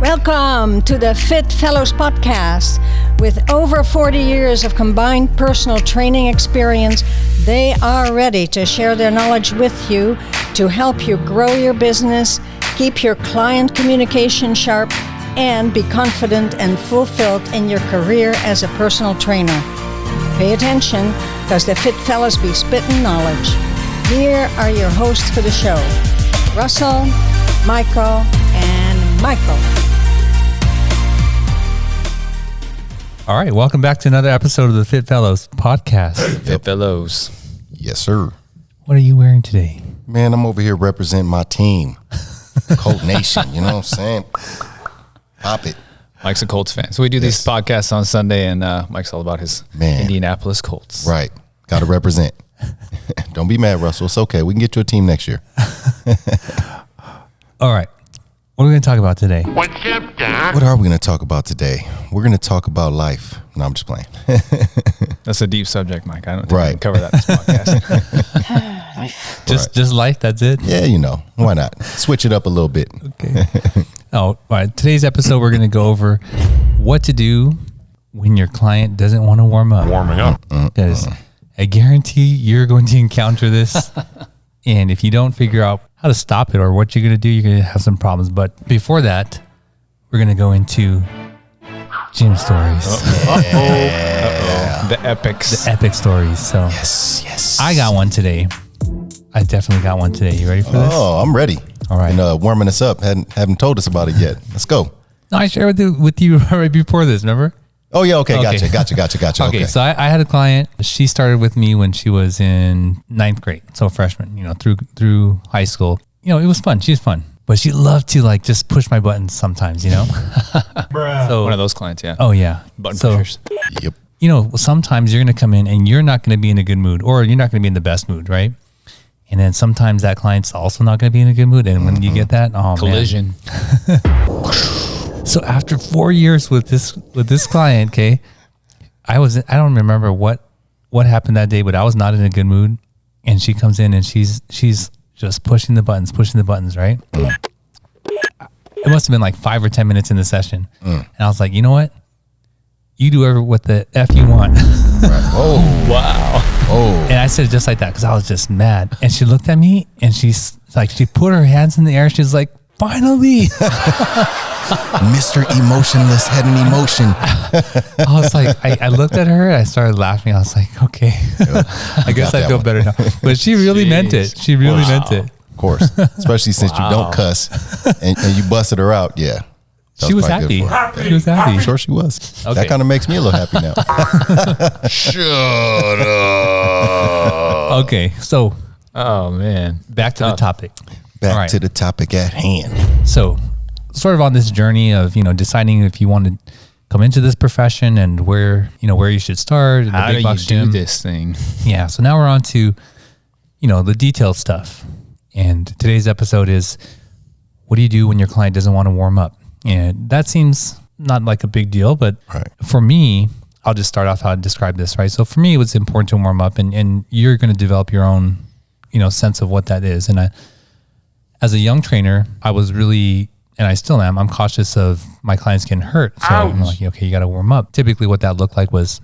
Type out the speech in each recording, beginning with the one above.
Welcome to the Fit Fellows podcast. With over 40 years of combined personal training experience, they are ready to share their knowledge with you to help you grow your business, keep your client communication sharp, and be confident and fulfilled in your career as a personal trainer. Pay attention, because the Fit Fellows be spitting knowledge. Here are your hosts for the show, Russell, Michael, and Michael. All right, welcome back to another episode of the Fit Fellows podcast. Fit Fellows. Yes, sir. What are you wearing today? Man, I'm over here representing my team, Colt Nation. You know what I'm saying? Pop it. Mike's a Colts fan. So we do these podcasts on Sunday, and Mike's all about his Indianapolis Colts. Right. Got to represent. Don't be mad, Russell. It's okay. We can get you a team next year. All right. What are we going to talk about today? What's up, Doc? What are we going to talk about today? We're going to talk about life. No, I'm just playing. That's a deep subject, Mike. I don't think we can cover that in this podcast. Just life, that's it? Yeah, you know. Why not? Switch it up a little bit. Okay. All right. Today's episode, we're going to go over what to do when your client doesn't want to warm up. Warming up. Because I guarantee you're going to encounter this. And if you don't figure out how to stop it or what you're going to do, you're going to have some problems. But before that, we're going to go into gym stories. The epics. The epic stories. So Yes. I got one today. I definitely got one today. You ready for this? Oh, I'm ready. All right. And warming us up. Haven't told us about it yet. Let's go. No, I shared with you right before this, remember? Oh, yeah. Okay. Gotcha. Okay. So I had a client. She started with me when she was in 9th grade. So freshman, through high school. It was fun. She's fun. But she loved to just push my buttons sometimes, So One of those clients, yeah. Oh, yeah. Button pushers. Yep. Sometimes you're going to come in and you're not going to be in a good mood, or you're not going to be in the best mood, right? And then sometimes that client's also not going to be in a good mood. And when you get that, Collision. Man. So after 4 years with this client, okay, I don't remember what happened that day, but I was not in a good mood. And she comes in and she's just pushing the buttons, right? It must have been like 5 or 10 minutes in the session. And I was like, you know what? You do what the F you want. Right. Oh, Wow. Oh. And I said it just like that because I was just mad. And she looked at me and she's like, she put her hands in the air. She's like, finally. Mr. Emotionless had an emotion. I was like, I looked at her and I started laughing. I was like, okay, I guess I feel better now. But she really meant it. She really meant it. Of course. Especially since you don't cuss and you busted her out. Yeah. She was happy. She was happy. I'm sure she was. Okay. That kind of makes me a little happy now. Shut up. Okay, so Oh, man. back to the topic. Back All right. to the topic at hand. So sort of on this journey of, deciding if you want to come into this profession and where you should start. In the How do big you box do gym. this thing? Yeah. So now we're on to, the detailed stuff. And today's episode is, what do you do when your client doesn't want to warm up? And that seems not like a big deal, but for me, I'll just start off how I describe this, right? So for me, it was important to warm up, and you're going to develop your own, sense of what that is. And as a young trainer, I was really, and I still am, I'm cautious of my clients getting hurt. So I'm like, okay, you got to warm up. Typically what that looked like was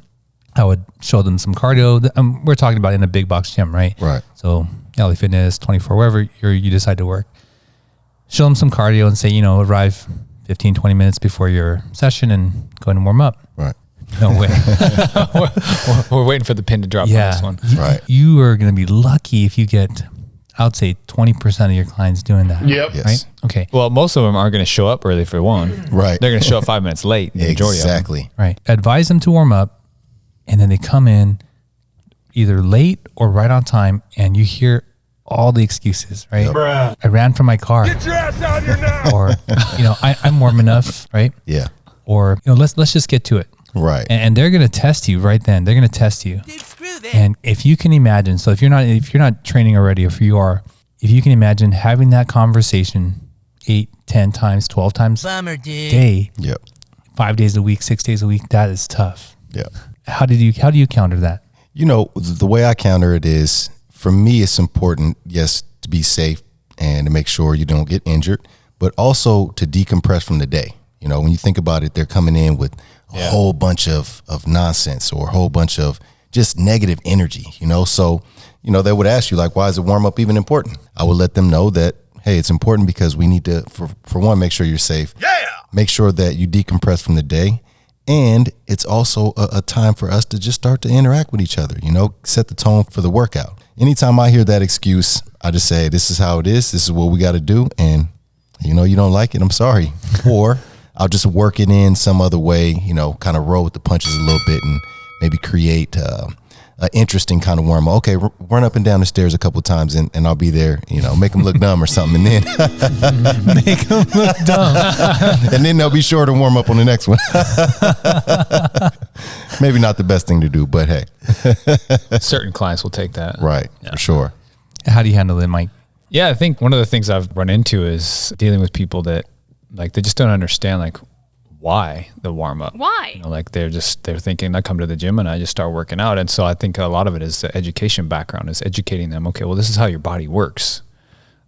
I would show them some cardio. We're talking about in a big box gym, right? Right. So LA Fitness, 24, wherever you decide to work. Show them some cardio and say, arrive 15, 20 minutes before your session and go ahead and warm up. Right. No way. We're waiting for the pin to drop on this one. Right. You are going to be lucky if you get, I would say 20% of your clients doing that. Yep. Yes. Right? Okay. Well, most of them aren't going to show up early for one. Right. They're going to show up 5 minutes late. The majority of them. Exactly. Right. Advise them to warm up, and then they come in either late or right on time, and you hear all the excuses, right? Bruh. I ran from my car. Get your ass out here now. Or, I'm warm enough, right? Yeah. Or, let's just get to it. Right. And they're going to test you right then. They're going to test you. And if you can imagine, so if you're not training already, if you can imagine having that conversation 8, 10 times, 12 times a day, Yep. 5 days a week, 6 days a week, that is tough. Yep. How do you counter that? The way I counter it is, for me, it's important, yes, to be safe and to make sure you don't get injured, but also to decompress from the day. You know, when you think about it, they're coming in with a whole bunch of nonsense or a whole bunch of just negative energy, you know? So, you know, they would ask you like, why is the warm up even important? I would let them know that, hey, it's important because we need to, for one, make sure you're safe. Yeah. Make sure that you decompress from the day. And it's also a time for us to just start to interact with each other, you know, set the tone for the workout. Anytime I hear that excuse, I just say, this is how it is. This is what we got to do. And, you know, you don't like it, I'm sorry. Or I'll just work it in some other way, you know, kind of roll with the punches a little bit and maybe create an interesting kind of warm up. Okay, run up and down the stairs a couple of times and I'll be there, you know, make them look dumb or something. And then Make them look dumb. and then they'll be sure to warm up on the next one. Maybe not the best thing to do, but hey. Certain clients will take that. Right, for sure. How do you handle it, Mike? Yeah, I think one of the things I've run into is dealing with people that like they just don't understand like why the warm up. Why? You know, like they're thinking I come to the gym and I just start working out. And so I think a lot of it is the education background, is educating them. Okay, well, this is how your body works.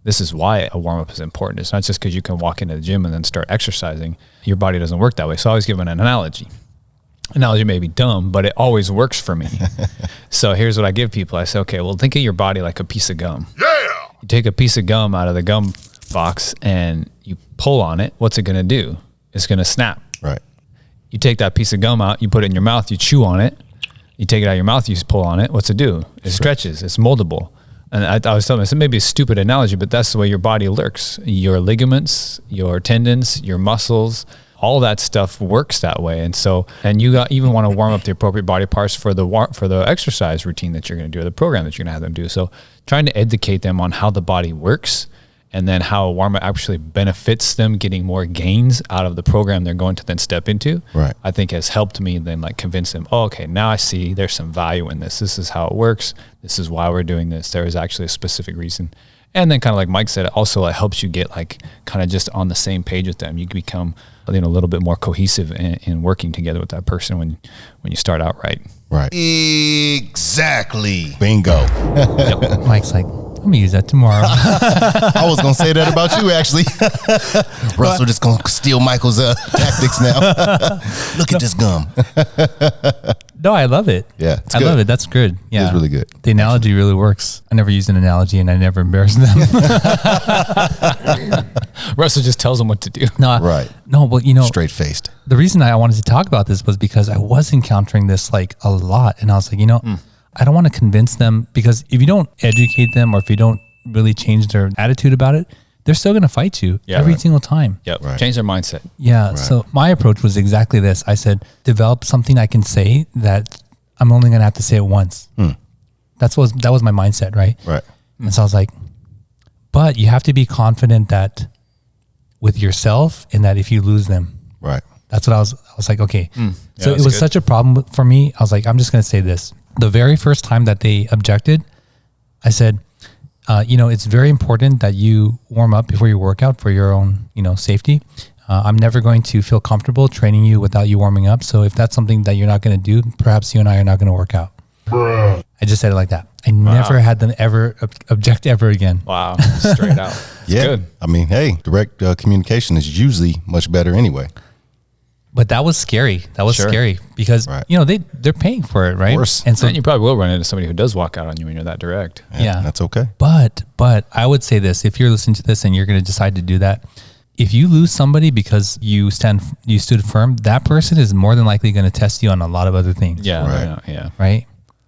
This is why a warm up is important. It's not just because you can walk into the gym and then start exercising. Your body doesn't work that way. So I always give an analogy. Analogy may be dumb, but it always works for me. So here's what I give people. I say, okay, well, think of your body like a piece of gum. Yeah. You take a piece of gum out of the gum box and you pull on it. What's it going to do? It's going to snap. Right. You take that piece of gum out, you put it in your mouth, you chew on it. You take it out of your mouth, you pull on it. What's it do? It stretches. It's moldable. And I was telling myself, maybe a stupid analogy, but that's the way your body works. Your ligaments, your tendons, your muscles, all that stuff works that way. And so, and you even want to warm up the appropriate body parts for the exercise routine that you're going to do, or the program that you're going to have them do. So trying to educate them on how the body works, and then how a warm-up actually benefits them getting more gains out of the program they're going to then step into, right, I think has helped me then like convince them, oh, okay, now I see there's some value in this. This is how it works. This is why we're doing this. There is actually a specific reason. And then kind of like Mike said, it also it helps you get like kind of just on the same page with them. You can become, you know, a little bit more cohesive in working together with that person when you start out right. Right. Exactly. Bingo. Yep. Mike's like, I'm going to use that tomorrow. I was going to say that about you, actually. Russell just going to steal Michael's tactics now. Look at this gum. No, I love it. Yeah, I love it. That's good. Yeah. It's really good. The analogy really works. I never use an analogy and I never embarrass them. Russell just tells them what to do. No, right. No, but you know, straight-faced. The reason I wanted to talk about this was because I was encountering this like a lot. And I was like, you know, I don't want to convince them, because if you don't educate them or if you don't really change their attitude about it, they're still going to fight you every single time. Yep. Right. Change their mindset. Yeah. Right. So my approach was exactly this. I said, develop something I can say that I'm only going to have to say it once. That was my mindset. Right. Right. And so I was like, but you have to be confident that with yourself, and that if you lose them, right. That's what I was like, okay. Yeah, so it was such a problem for me. I was like, I'm just going to say this. The very first time that they objected, I said, you know, it's very important that you warm up before your workout for your own, you know, safety. I'm never going to feel comfortable training you without you warming up. So if that's something that you're not going to do, perhaps you and I are not going to work out. Bruh. I just said it like that. I never had them ever object ever again. Wow. Straight out. Yeah. Good. I mean, hey, direct communication is usually much better anyway. But that was scary. That was scary because, you know, they're paying for it, right? Of course. And so you probably will run into somebody who does walk out on you when you're that direct. Yeah. That's okay. But I would say this, if you're listening to this and you're going to decide to do that, if you lose somebody because you stood firm, that person is more than likely going to test you on a lot of other things. Yeah. Right. Yeah. Right.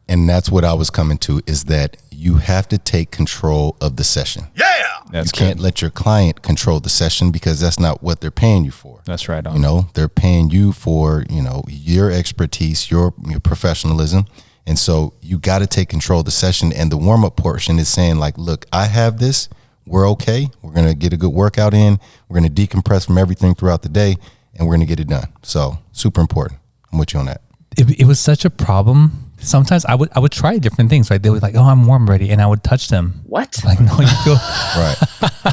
And that's what I was coming to, is that you have to take control of the session. Yeah. You can't let your client control the session, because that's not what they're paying you for. That's right. You know, they're paying you for, you know, your expertise, your professionalism. And so you got to take control of the session. And the warm up portion is saying like, look, I have this. We're okay. We're going to get a good workout in. We're going to decompress from everything throughout the day, and we're going to get it done. So super important. I'm with you on that. It was such a problem. Sometimes I would try different things, right? They would like, oh, I'm warm already. And I would touch them. What? Like, no, you feel,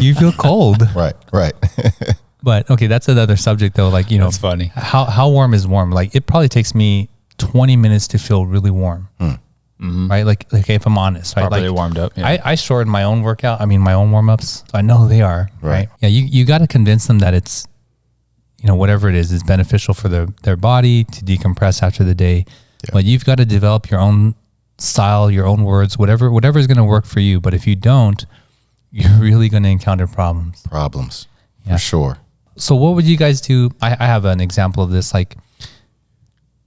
you feel cold. Right. But okay, that's another subject though. Like, you know, that's funny. How warm is warm? Like, it probably takes me 20 minutes to feel really warm. Right? Like if I'm honest, right? Properly like, warmed up. Yeah. I shorten my own workout. I mean, my own warm ups. So I know they are, right? Yeah. You got to convince them that it's whatever it is beneficial for their body to decompress after the day. Yeah. But you've got to develop your own style, your own words, whatever is going to work for you. But if you don't, you're really going to encounter problems. For sure. So what would you guys do? I have an example of this. Like,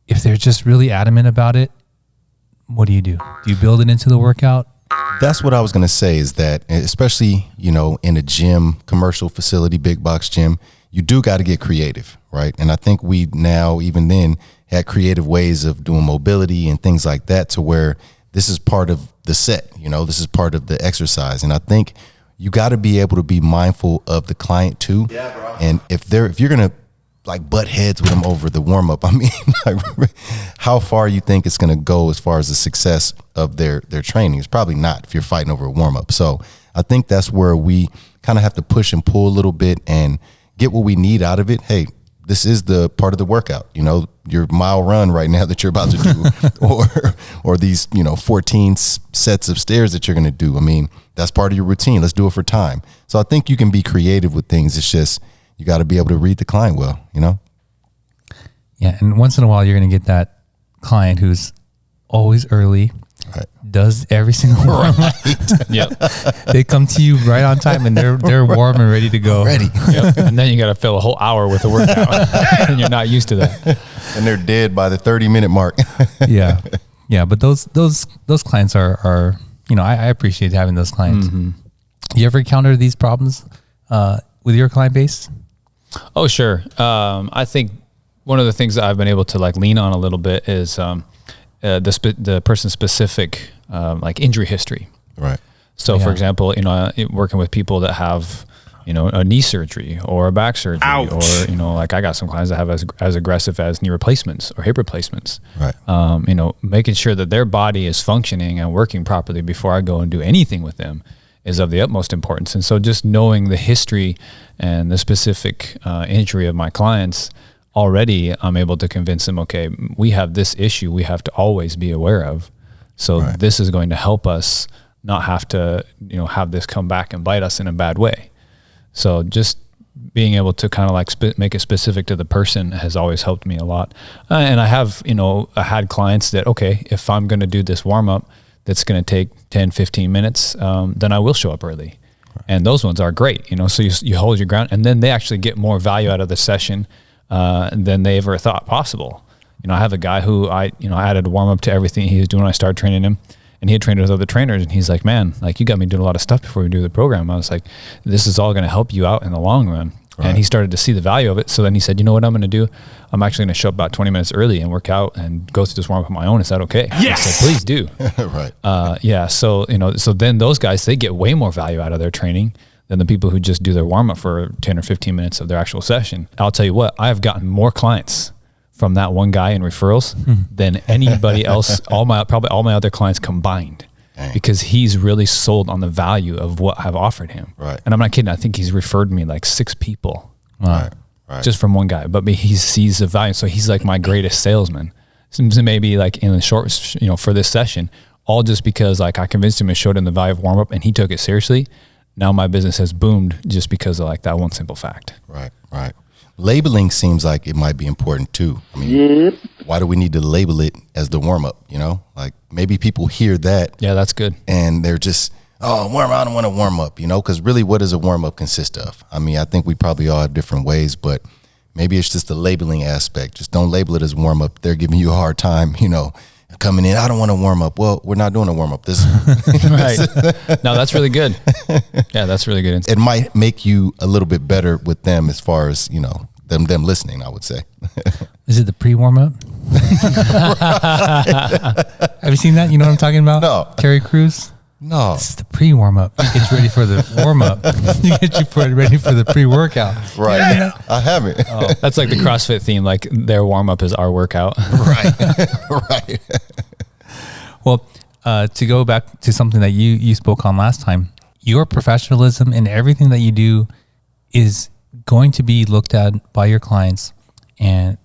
if they're just really adamant about it, what do? Do you build it into the workout? That's what I was going to say, is that especially, in a gym, commercial facility, big box gym, you do got to get creative, right? And I think we now, even then, had creative ways of doing mobility and things like that, to where this is part of the set, this is part of the exercise. And I think you got to be able to be mindful of the client too. Yeah, bro. And if you're going to like butt heads with them over the warm up, I mean, like, how far you think it's going to go as far as the success of their training? It's probably not if you're fighting over a warm up. So I think that's where we kind of have to push and pull a little bit and get what we need out of it. Hey, this is the part of the workout, your mile run right now that you're about to do, or these, 14 sets of stairs that you're going to do. I mean, that's part of your routine. Let's do it for time. So I think you can be creative with things. It's just, you got to be able to read the client well, Yeah. And once in a while, you're going to get that client who's always early, right, does every single warm up. Yep. They come to you right on time and they're warm and ready to go. Ready. Yep. And then you got to fill a whole hour with a workout and you're not used to that. And they're dead by the 30-minute mark. Yeah. Yeah. But those clients are, I appreciate having those clients. Mm-hmm. You ever encounter these problems with your client base? Oh, sure. I think one of the things that I've been able to like lean on a little bit is the person's specific like injury history. Right. So, for example, working with people that have a knee surgery or a back surgery. Ouch. Or like I got some clients that have as aggressive as knee replacements or hip replacements. Right. Making sure that their body is functioning and working properly before I go and do anything with them is of the utmost importance. And so just knowing the history and the specific injury of my clients, already I'm able to convince them, okay, we have this issue we have to always be aware of. So right, this is going to help us not have to, have this come back and bite us in a bad way. So just being able to kind of like make it specific to the person has always helped me a lot. And I have, I had clients that, okay, if I'm going to do this warm up, that's going to take 10, 15 minutes, then I will show up early. Right. And those ones are great, so you hold your ground, and then they actually get more value out of the session than they ever thought possible. I have a guy who I added a warm up to everything he was doing when I started training him, and he had trained with other trainers, and he's like, man, like you got me doing a lot of stuff before we do the program. I was like, this is all going to help you out in the long run. Right. And he started to see the value of it. So then he said, you know what I'm going to do? I'm actually going to show up about 20 minutes early and work out and go through this warm up on my own. Is that okay? Yes. I said, please do. Right. Yeah. So, so then those guys, they get way more value out of their training than the people who just do their warm up for 10 or 15 minutes of their actual session. I'll tell you what, I have gotten more clients from that one guy in referrals than anybody else, probably all my other clients combined. Dang. Because he's really sold on the value of what I've offered him. Right. And I'm not kidding. I think he's referred me like 6 people. Right. Just from one guy, but he sees the value. So he's like my greatest salesman. Maybe like in the short, for this session, all just because like I convinced him and showed him the value of warm up and he took it seriously. Now my business has boomed just because of like that one simple fact. Right. Right. Labeling seems like it might be important too. I mean, why do we need to label it as the warm up? Like maybe people hear that. Yeah, that's good. And they're just, warm up, I don't want to warm up, because really what does a warm up consist of? I mean, I think we probably all have different ways, but maybe it's just the labeling aspect. Just don't label it as warm up. They're giving you a hard time, coming in, I don't want to warm up. Well, we're not doing a warm up. This right. No, that's really good. Yeah, that's really good. It might make you a little bit better with them as far as, them listening, I would say. Is it the pre-warm up? Have you seen that? You know what I'm talking about? No. Terry Crews? No. This is the pre-warm up. It gets you ready for the warm up. You get you ready for the pre-workout. Right. Yeah. I haven't. Oh, that's like the CrossFit theme. Like their warm up is our workout. Right. Right. Well, to go back to something that you spoke on last time, your professionalism in everything that you do is going to be looked at by your clients, and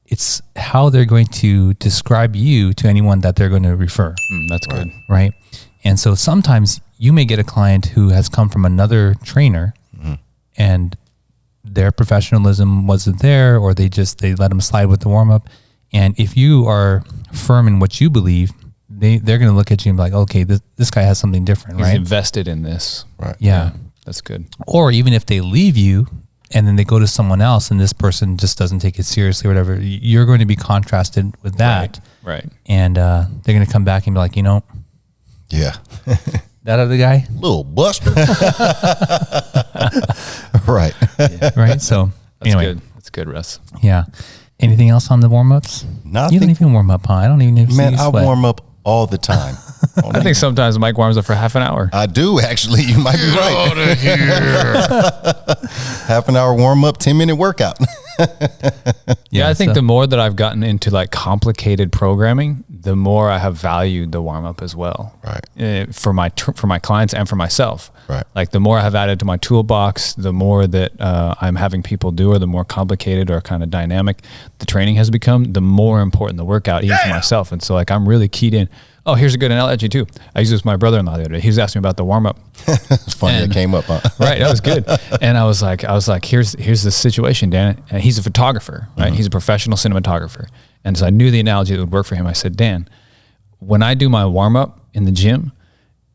it's how they're going to describe you to anyone that they're going to refer. That's good. Right. And so sometimes you may get a client who has come from another trainer and their professionalism wasn't there, or they let them slide with the warm up. And if you are firm in what you believe, they're going to look at you and be like, okay, this guy has something different, He's right? invested in this. Right. Yeah. That's good. Or even if they leave you and then they go to someone else and this person just doesn't take it seriously or whatever, you're going to be contrasted with that. Right. And they're going to come back and be like, Yeah. that other guy, Little buster. Right. right? So That's anyway, good. That's good, Russ. yeah. Anything else on the warm-ups? Nothing. You don't even warm up, huh? I don't even see Man, you I sweat. warm up all the time. I think sometimes Mike warms up for half an hour. I do, actually. You might be right. Out of here. Half an hour warm up, 10-minute workout. Yeah, I think so- the more that I've gotten into like complicated programming, the more I have valued the warm up as well. Right. For my clients and for myself. Right. Like the more I have added to my toolbox, the more that I'm having people do, or the more complicated or kind of dynamic the training has become, the more important the workout, even for myself. And so like I'm really keyed in. Oh, here's a good analogy too. I used this with my brother-in-law the other day. He was asking me about the warm up. It's funny And- that came up, huh? Right, that was good. And I was like, here's the situation, Dan. And he's a photographer, right? He's a professional cinematographer. And so I knew the analogy that would work for him. I said, Dan, when I do my warm up in the gym,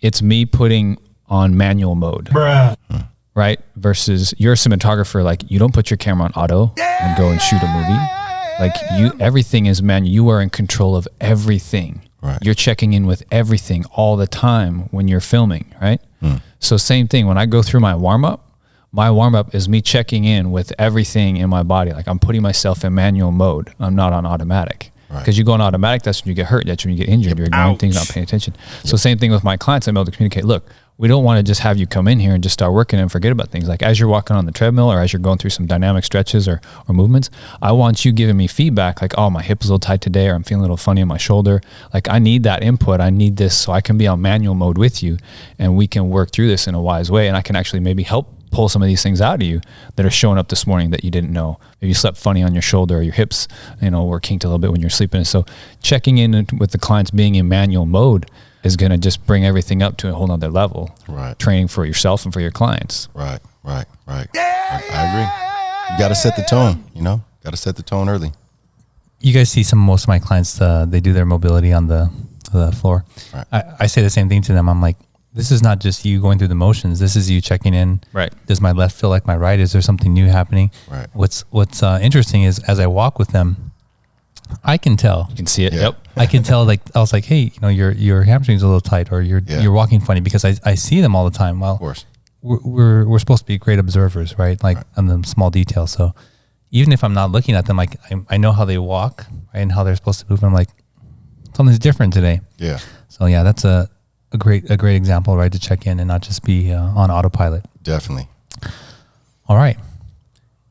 it's me putting on manual mode. Right? Versus you're a cinematographer, like you don't put your camera on auto and go and shoot a movie. Like everything is manual. You are in control of everything. Right. You're checking in with everything all the time when you're filming, right? So same thing, when I go through my warm-up is me checking in with everything in my body. Like I'm putting myself in manual mode. I'm not on automatic. Because you go on automatic, that's when you get hurt. That's when you get injured. You're ignoring things, not paying attention. So same thing with my clients. I'm able to communicate, look, we don't want to just have you come in here and just start working and forget about things. Like as you're walking on the treadmill or as you're going through some dynamic stretches or movements, I want you giving me feedback like, oh, my hip is a little tight today, or I'm feeling a little funny in my shoulder. Like I need that input. I need this so I can be on manual mode with you and we can work through this in a wise way. And I can actually maybe help pull some of these things out of you that are showing up this morning that you didn't know. Maybe you slept funny on your shoulder, or your hips, were kinked a little bit when you're sleeping. So checking in with the clients being in manual mode is going to just bring everything up to a whole nother level. Right. Training for yourself and for your clients. Right. I agree. You got to set the tone, got to set the tone early. You guys see most of my clients, they do their mobility on the floor. Right. I say the same thing to them. I'm like, this is not just you going through the motions. This is you checking in. Right. Does my left feel like my right? Is there something new happening? Right. What's interesting is as I walk with them, I can tell. You can see it. Yeah. Yep. I can tell. Like I was like, hey, your hamstring's a little tight, or you're walking funny, because I see them all the time. Well, Of course. we're supposed to be great observers, right? Like on the small details. So even if I'm not looking at them, like I know how they walk, right, and how they're supposed to move. And I'm like, something's different today. Yeah. So yeah, that's a great example, right? To check in and not just be on autopilot. Definitely. All right,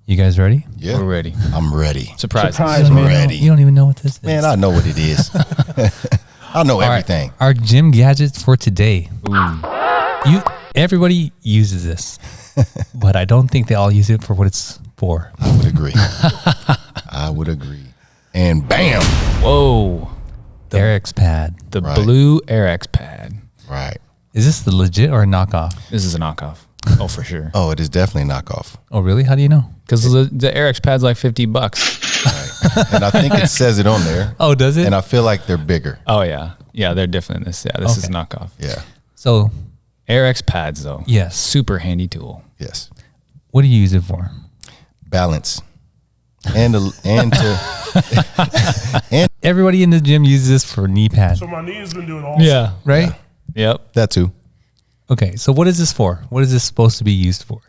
you guys ready? Yeah. We're ready. I'm ready. Surprise. Ready. You don't even know what this is. Man, I know what it is. I know All right, everything. our gym gadgets for today. Everybody uses this, but I don't think they all use it for what it's for. I would agree. And bam. Whoa. Eric's pad. The Right. blue RX pad. Right. Is this the legit or a knockoff? This is a knockoff. Oh, for sure. Oh, it is definitely a knockoff. Oh, really? How do you know? Because the RX pad's like $50. Right. And I think it says it on there. Oh, does it? And I feel like they're bigger. Oh yeah. Yeah, they're different than this. Yeah, this is a Okay. knockoff. Yeah. So, RX pads though. yes. Super handy tool. Yes. What do you use it for? Balance. And Everybody in the gym uses this for knee pad, So my knee's been doing awesome. Yeah. right? Yep. that too. Okay, so what is this for? What is this supposed to be used for?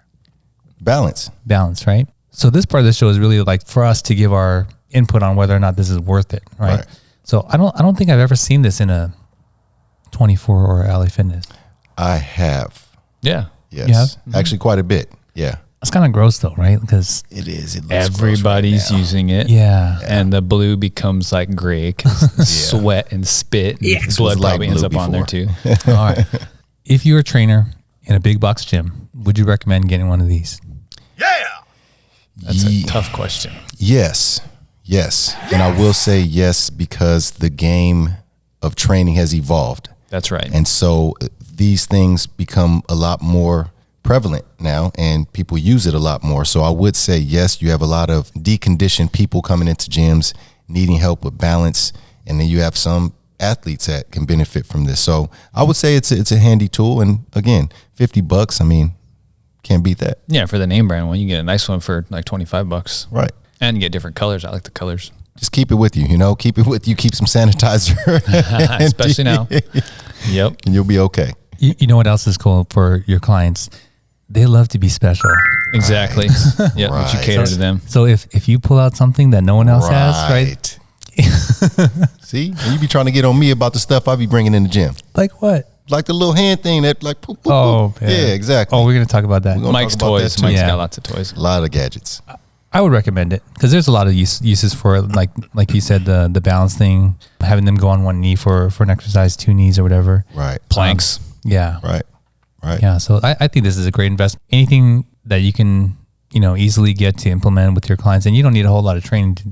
Balance. Balance, right? So this part of the show is really like for us to give our input on whether or not this is worth it, right? Right. So I don't think I've ever seen this in a 24 or LA Fitness. I have. Yeah. Yes. You have? Actually quite a bit. Yeah. It's kind of gross though, right? Because It is. It looks Everybody's gross right now. using it. yeah. And the blue becomes like gray because sweat and spit and This blood was light probably ends blue up on there too. before. All right. If you're a trainer in a big box gym, would you recommend getting one of these? That's a tough question. Yes. Yes. And I will say yes because the game of training has evolved. That's right. And so these things become a lot more prevalent now and people use it a lot more. So I would say, yes, you have a lot of deconditioned people coming into gyms needing help with balance. And then you have some athletes that can benefit from this. So I would say it's a handy tool. And again, $50, I mean, can't beat that. Yeah, for the name brand one, you get a nice one for like $25. Right. And you get different colors. I like the colors. Just keep it with you, keep it with you, keep some sanitizer. Especially now. Yep. And you'll be okay. You know what else is cool for your clients? They love to be special. Exactly. Yeah, right. You cater to them. So if you pull out something that no one else has, right? See, and you be trying to get on me about the stuff I be bringing in the gym. Like what? Like the little hand thing that like, poop, poop, oh, poop. Yeah, exactly. Oh, we're going to talk about that. Mike's toys. Mike's got lots of toys. A lot of gadgets. I would recommend it because there's a lot of uses for it. Like you said, the balance thing, having them go on one knee for an exercise, 2 knees or whatever. Right. Planks. Yeah. Right. Yeah. So I think this is a great investment. Anything that you can, easily get to implement with your clients, and you don't need a whole lot of training to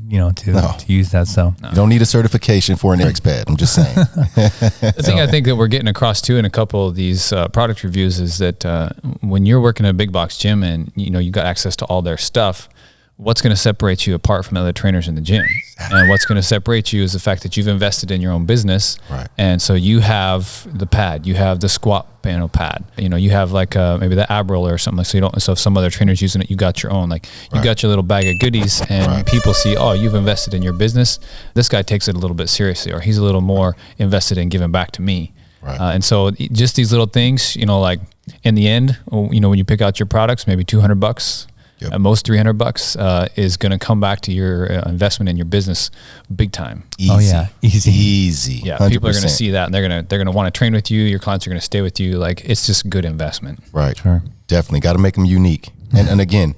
use that. So you don't need a certification for an Eric's pad. I'm just saying. The thing I think that we're getting across too in a couple of these product reviews is that when you're working at a big box gym and you got access to all their stuff, what's going to separate you apart from other trainers in the gym? And what's going to separate you is the fact that you've invested in your own business. Right. And so you have the pad, you have the squat panel pad, you have like maybe the ab roller or something. So if some other trainer's using it, you got your own, you got your little bag of goodies, and people see, oh, you've invested in your business. This guy takes it a little bit seriously, or he's a little more invested in giving back to me. Right. And so just these little things, like in the end, when you pick out your products, maybe $200, Yep. At most $300 is going to come back to your investment in your business big time. Easy. Oh yeah, easy. Yeah, 100%. people are going to see that, and they're going to want to train with you. Your clients are going to stay with you. It's just good investment. Right. Sure. Definitely got to make them unique. And again,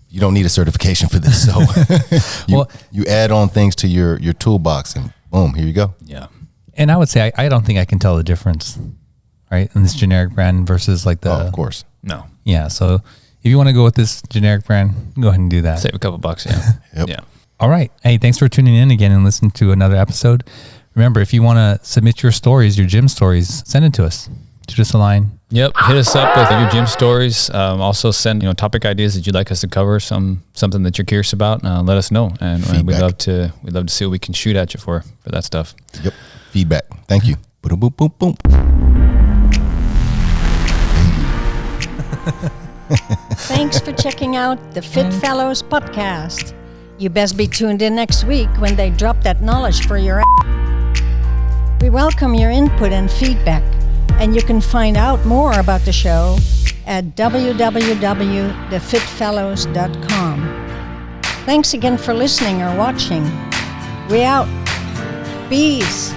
you don't need a certification for this. So you add on things to your toolbox, and boom, here you go. Yeah. And I would say I don't think I can tell the difference, right, in this generic brand versus like the. Oh, of course. No. Yeah. So if you want to go with this generic brand, go ahead and do that. Save a couple bucks. Yeah. Yep. Yeah. All right. Hey, thanks for tuning in again and listening to another episode. Remember, if you want to submit your stories, your gym stories, send it to us. Shoot us a line. Yep. Hit us up with your gym stories. Also send topic ideas that you'd like us to cover. Something that you're curious about. Let us know, and we'd love to see what we can shoot at you for that stuff. Yep. Feedback. Thank you. Boom, boom, boom, boom. Thanks for checking out the Fit Fellows podcast. You best be tuned in next week when they drop that knowledge for your We welcome your input and feedback, and you can find out more about the show at www.thefitfellows.com. Thanks again for listening or watching. We out. Peace.